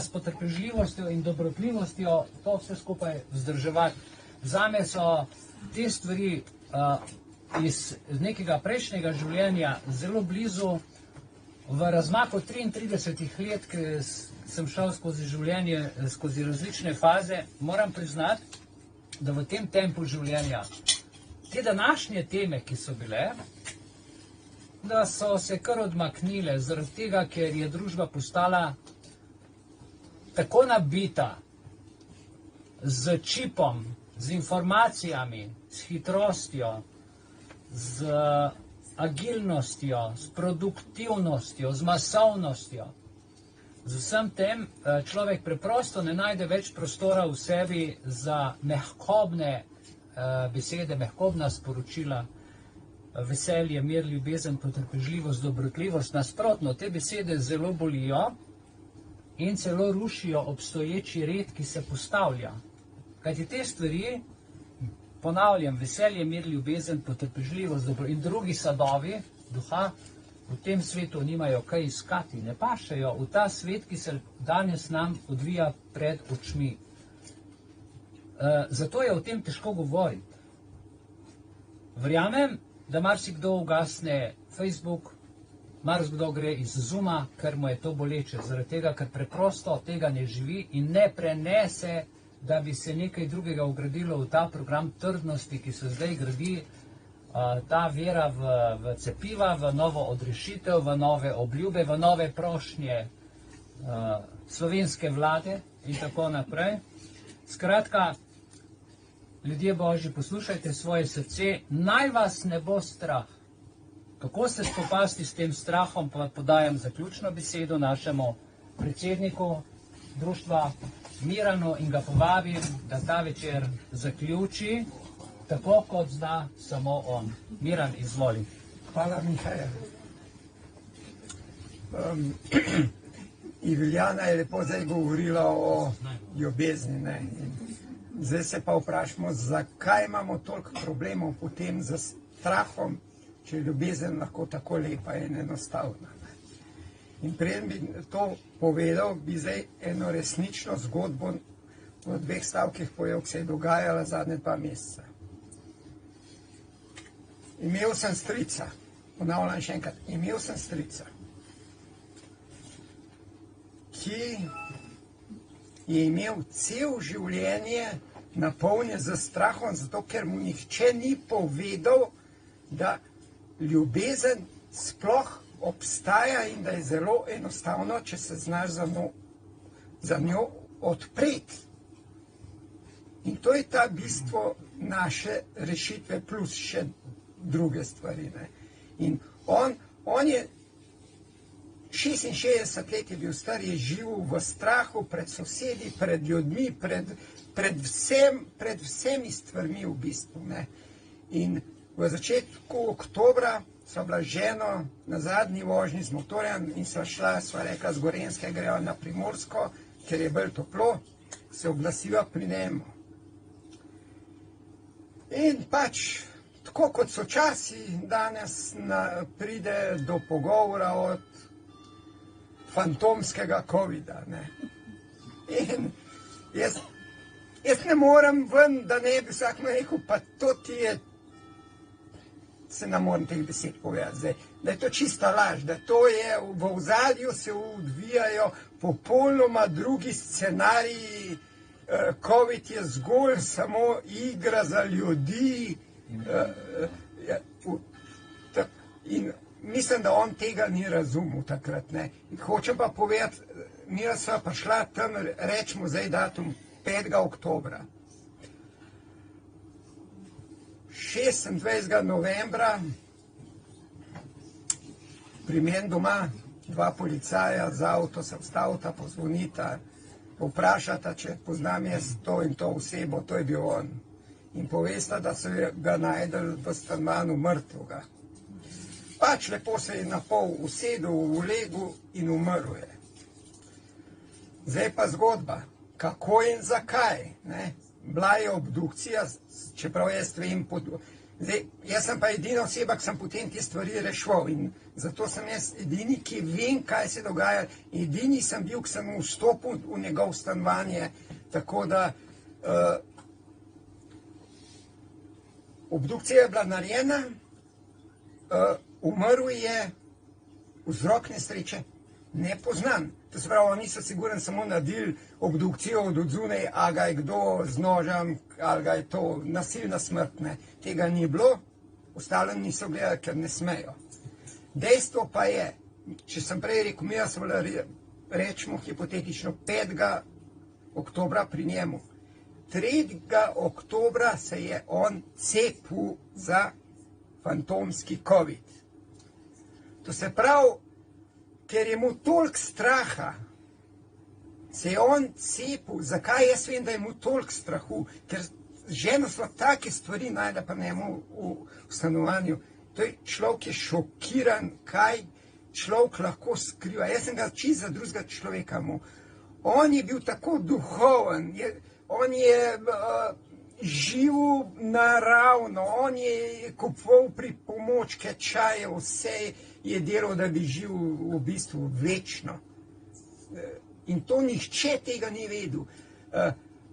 s potrpežljivostjo in dobrotljivostjo to vse skupaj vzdrževati. Zame so te stvari iz nekega prejšnjega življenja zelo blizu. V razmaku 33 let, ki sem šel skozi življenje, skozi različne faze, moram priznati, da v tem tempu življenja te današnje teme, ki so bile, da so se kar odmaknile, zaradi tega, ker je družba postala tako nabita z čipom, z informacijami, s hitrostjo, z agilnostjo, s produktivnostjo, z masovnostjo. Z vsem tem človek preprosto ne najde več prostora v sebi za mehkobne besede, mehkobna sporočila, veselje, mir, ljubezen, potrpežljivost, dobrotljivost. Nasprotno, te besede zelo bolijo in celo rušijo obstoječi red, ki se postavlja. Kajti te stvari, ponavljam, veselje, mir, ljubezen, potrpežljivost in drugi sadovi duha v tem svetu nimajo kaj iskati, ne pašejo v ta svet, ki se danes nam odvija pred očmi. Zato je o tem težko govoriti. Verjamem, da marsikdo ugasne Facebook, marsikdo gre iz Zooma, ker mu je to boleče, zaradi tega, ker preprosto tega ne živi in ne prenese, da bi se nekaj drugega vgradilo v ta program trdnosti, ki se zdaj gradi, ta vera v cepiva, v novo odrešitev, v nove obljube, v nove prošnje slovenske vlade in tako naprej. Skratka, ljudje Božji, poslušajte svoje srce, naj vas ne bo strah. Kako se spopasti s tem strahom, pa podajam zaključno besedo našemu predsedniku društva Miranu in ga povabim, da ta večer zaključi, tako kot zna samo on. Miran, izvoli. Hvala, Mihajl. Iviljana je lepo zdaj govorila o ljubezni. Ne? Zdaj se pa vprašamo, zakaj imamo toliko problemov potem z strahom, če je ljubezen lahko tako lepa in enostavna. In preden bi to povedal, bi zdaj eno resnično zgodbo v 2 stavkih povedal, ki se je dogajala zadnje 2 meseca. Imel sem strica, ponavljam še enkrat, imel sem strica, ki je imel cel življenje napolnjen z strahom, zato ker mu nihče ni povedal, da ljubezen sploh obstaja in da je zelo enostavno, če se znaš za njo odpreti. In to je ta bistvo naše rešitve plus še druge stvari. Ne? In on je 66 let je bil star, je živel v strahu pred sosedi, pred ljudmi, pred vsemi stvarmi v bistvu. Ne? In v začetku oktobra sva bila ženo na zadnji vožnji z motorjem in sva šla, sva rekla, z Gorenjske grejo na Primorsko, ker je bolj toplo, se oglasiva pri njemu. In pač, tako kot so časi, danes pride do pogovora od fantomskega covida. Ne? In jaz ne morem ven, da ne bi vsak me rekel, pa to ti je, se ne morem teh besed povedati zdaj, da je to čista laž, da to je v ozadju se odvijajo popolnoma drugi scenariji. Covid je zgolj samo igra za ljudi in mislim, da on tega ni razumel takrat. Ne. Hočem pa povedati, mi sva pa šla tam, rečemo zdaj datum 5. oktobra. 26. novembra pri meni doma 2 policaja z avto se vstavita, pozvonita, vprašata, če poznam jaz to in to osebo, to je bil on. In povesta, da so ga najdeli v stanovanju mrtvega. Pač lepo se je napol usedel v legu in umrl je. Zdaj pa zgodba, kako in zakaj. Ne? Bila je obdukcija, čeprav jaz vem, Zdaj, jaz sem pa edina oseba, ki sem potem te stvari reševal in zato sem jaz edini, ki vem, kaj se dogaja. Edini sem bil, ki sem vstopil v njegov stanovanje, tako da obdukcija je bila narejena, umrl je vzrok nesreče nepoznan. To se pravi, niso sigurno samo naredili obdukcijo od odzunaj, a ga je kdo z nožem, ali ga je to nasilna smrt, ne. Tega ni bilo, ostalo niso gledali, ker ne smejo. Dejstvo pa je, če sem prej rekel, mi smo rečemo hipotetično 5. oktobra pri njemu. 3. oktobra se je on cepil za fantomski COVID. To se pravi, ker je mu toliko straha, se je on cepil. Zakaj? Jaz vem, da je mu toliko strahu, ker ženo so take stvari najde pa njemu v stanovanju. To je človek je šokiran, kaj človek lahko skriva. Jaz sem ga čisto za drugega človeka mu. On je bil tako duhoven, on je živel naravno, on je kupoval pripomočke, čaje, vse je delal, da bi živel v bistvu večno. In to nihče tega ni vedel.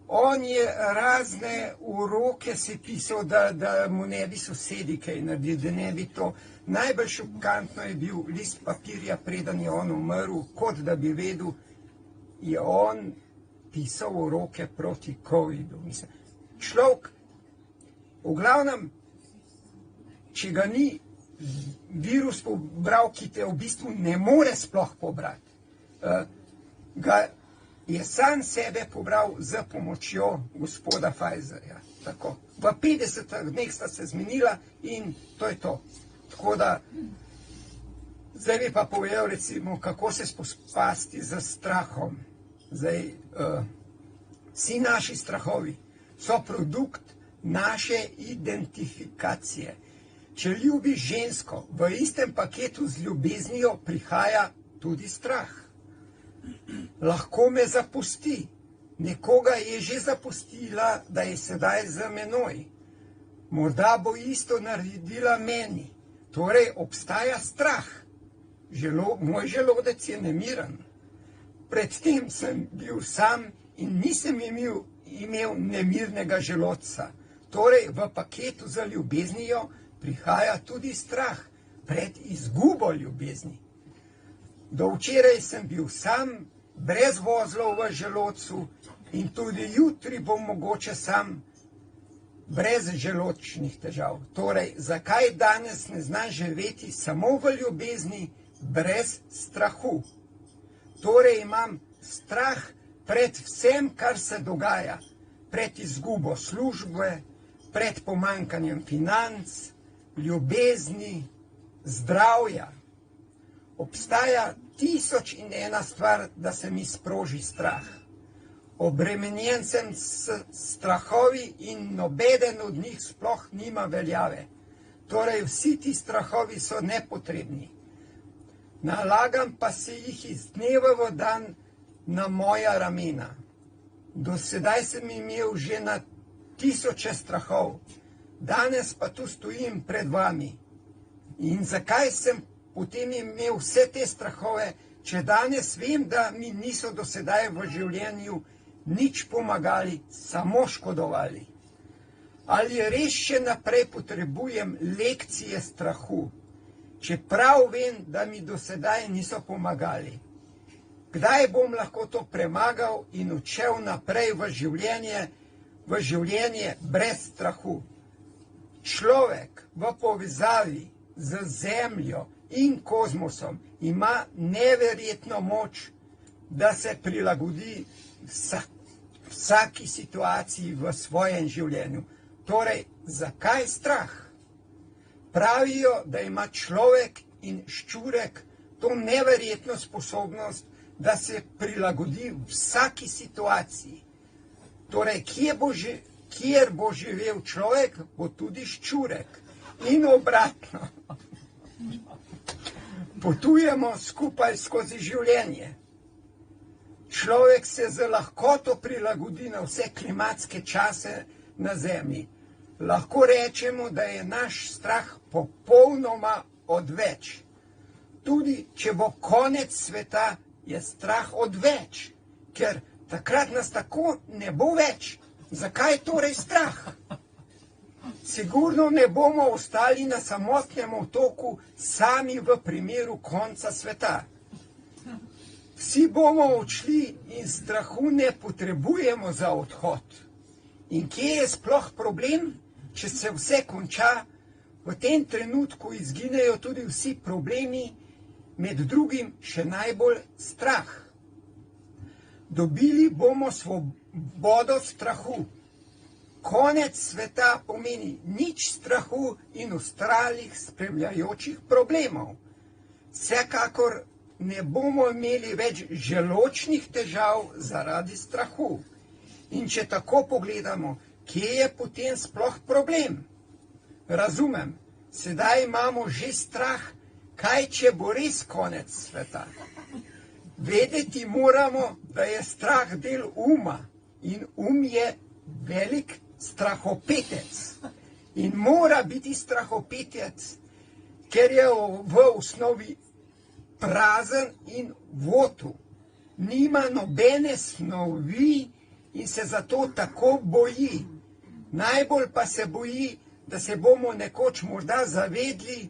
On je razne uroke si pisal, da mu ne bi sosedi kaj naredili, da ne bi to. Najbolj šokantno je bil list papirja, preden je on umrl, kot da bi vedel, je on pisal uroke proti COVID-u. Človek, v glavnem, če ga ni virus pobral, ki te v bistvu ne more sploh pobrati, ga je sam sebe pobral z pomočjo gospoda Pfizerja. Tako. V 50 dneh sta se zmenila in to je to. Tako da, zdaj bi pa povedal, recimo, kako se spopasti z strahom. Zdaj, vsi naši strahovi so produkt naše identifikacije. Če ljubiš žensko, v istem paketu z ljubeznijo prihaja tudi strah. Lahko me zapusti. Nekoga je že zapustila, da je sedaj za menoj. Morda bo isto naredila meni. Torej obstaja strah. Moj želodec je nemiren. Predtem sem bil sam in nisem imel nemirnega želodca. Torej v paketu za ljubeznijo prihaja tudi strah pred izgubo ljubezni. Do včeraj sem bil sam, brez vozlov v želodcu in tudi jutri bom mogoče sam, brez želodčnih težav. Torej, zakaj danes ne znam živeti samo v ljubezni, brez strahu? Torej imam strah pred vsem, kar se dogaja, pred izgubo službe, pred pomanjkanjem financ, ljubezni, zdravja. Obstaja 1001 stvar, da se mi sproži strah. Obremenjen sem s strahovi in nobeden od njih sploh nima veljave. Torej vsi ti strahovi so nepotrebni. Nalagam pa se jih iz dneva v dan na moja ramena. Do sedaj sem imel že na 1000 strahov, danes pa tu stojim pred vami. In zakaj sem potem imel vse te strahove, če danes vem, da mi niso do sedaj v življenju nič pomagali, samo škodovali? Ali res še naprej potrebujem lekcije strahu, čeprav vem, da mi do sedaj niso pomagali? Kdaj bom lahko to premagal in odšel naprej v življenje brez strahu? Človek v povezavi z Zemljo in kozmosom ima neverjetno moč, da se prilagodi vsaki situaciji v svojem življenju. Torej, zakaj strah? Pravijo, da ima človek in ščurek to neverjetno sposobnost, da se prilagodi vsaki situaciji. Torej, kjer bo živel človek, bo tudi ščurek. In obratno. Potujemo skupaj skozi življenje. Človek se z lahkoto prilagodi na vse klimatske čase na Zemlji. lahko rečemo, da je naš strah popolnoma odveč. Tudi če bo konec sveta, je strah odveč, ker takrat nas tako ne bo več. Zakaj torej strah? Sigurno ne bomo ostali na samotnem otoku sami v primeru konca sveta. Vsi bomo odšli in strahu ne potrebujemo za odhod. In kje je sploh problem, če se vse konča? V tem trenutku izginejo tudi vsi problemi, med drugim še najbolj strah. Dobili bomo svobodo strahu. Konec sveta pomeni nič strahu in ostalih spremljajočih problemov. Vsekakor ne bomo imeli več želodčnih težav zaradi strahu. In če tako pogledamo, kje je potem sploh problem? Razumem, sedaj imamo že strah, kaj če bo res konec sveta. Vedeti moramo, da je strah del uma in je velik strahopetec. In mora biti strahopetec, ker je v osnovi prazen in votu. Nima nobene snovi in se zato tako boji. Najbolj pa se boji, da se bomo nekoč morda zavedli,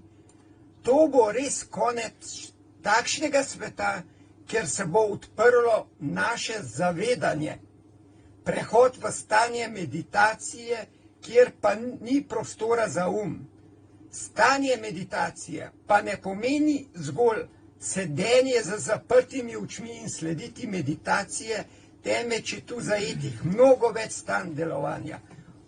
to bo res konec takšnega sveta, ker se bo odprlo naše zavedanje. Prehod v stanje meditacije, kjer pa ni prostora za Stanje meditacije pa ne pomeni zgolj sedenje z zaprtimi očmi in slediti meditacije, temveč je tu zajetih mnogo več stanj delovanja.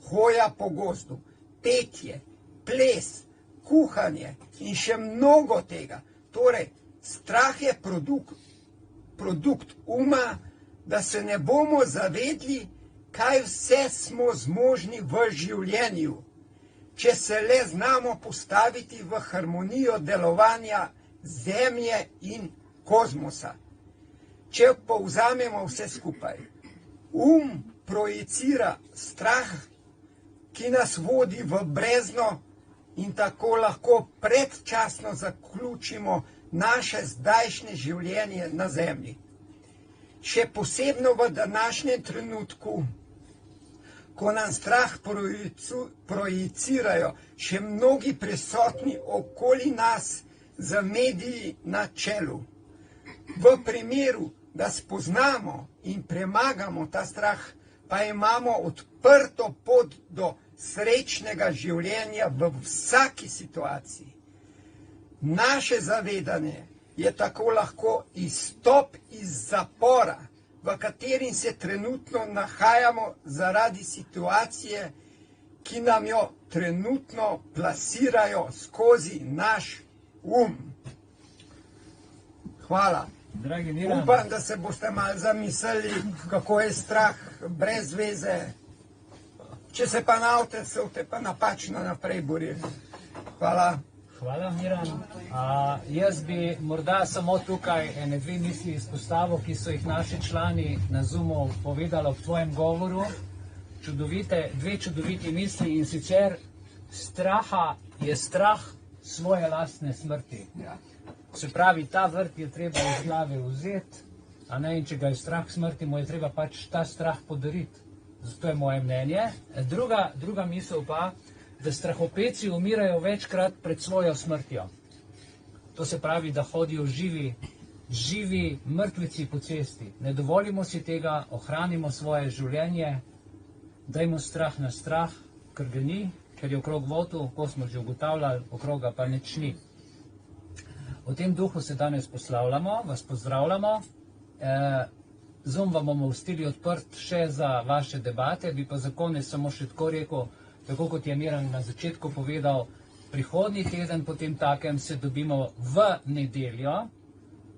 Hoja po gozdu, petje, ples, kuhanje in še mnogo tega. Torej, strah je produkt uma, da se ne bomo zavedli, kaj vse smo zmožni v življenju, če se le znamo postaviti v harmonijo delovanja Zemlje in kozmosa. Če povzamemo vse skupaj, projicira strah, ki nas vodi v brezno in tako lahko predčasno zaključimo naše zdajšnje življenje na Zemlji. Še posebno v današnjem trenutku, ko nam strah projicirajo še mnogi prisotni okoli nas z mediji na čelu. V primeru, da spoznamo in premagamo ta strah, pa imamo odprto pot do srečnega življenja v vsaki situaciji. Naše zavedanje je tako lahko izstop iz zapora, v katerim se trenutno nahajamo zaradi situacije, ki nam jo trenutno plasirajo skozi naš Hvala. Dragi Miran. Upam, da se boste malo zamislili, kako je strah brez veze. Če se pa navte, se boste pa napačno naprej borili. Hvala. Hvala, Miran. Jaz bi morda samo tukaj ene dve misli izpostavil, ki so jih naši člani na Zoomu povedali ob tvojem govoru. Dve čudoviti misli, in sicer straha je strah svoje lastne smrti. Se pravi, ta vrt je treba iz glave vzeti, in če ga je strah smrti, mu je treba pač ta strah podariti. Zato je moje mnenje. Druga misel pa, da strahopeci umirajo večkrat pred svojo smrtjo. To se pravi, da hodijo živi mrtvici po cesti. Ne dovolimo si tega, ohranimo svoje življenje, dajmo strah na strah, ker ga ni, ker je okrog votu, ko smo že ugotavljali, okroga pa nič ni. V tem duhu se danes poslavljamo, vas pozdravljamo. Zoom vam bomo ustili odprt še za vaše debate, bi pa za konec samo še tako rekel, tako kot je Miran na začetku povedal, prihodnji teden potem takem se dobimo v nedeljo,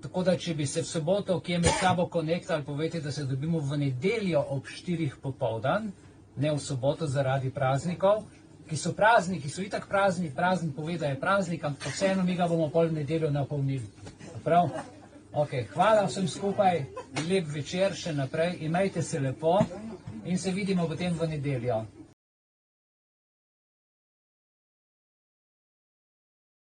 tako da če bi se v soboto, ki je med sabo konektali, povejte, da se dobimo v nedeljo ob 4 popoldan, ne v soboto zaradi praznikov, ki so prazni, ki so itak prazni pove, da je praznik, ampak vseeno mi ga bomo pol v nedeljo napolnili. Prav? Ok, hvala vsem skupaj, lep večer še naprej, imejte se lepo in se vidimo potem v nedeljo.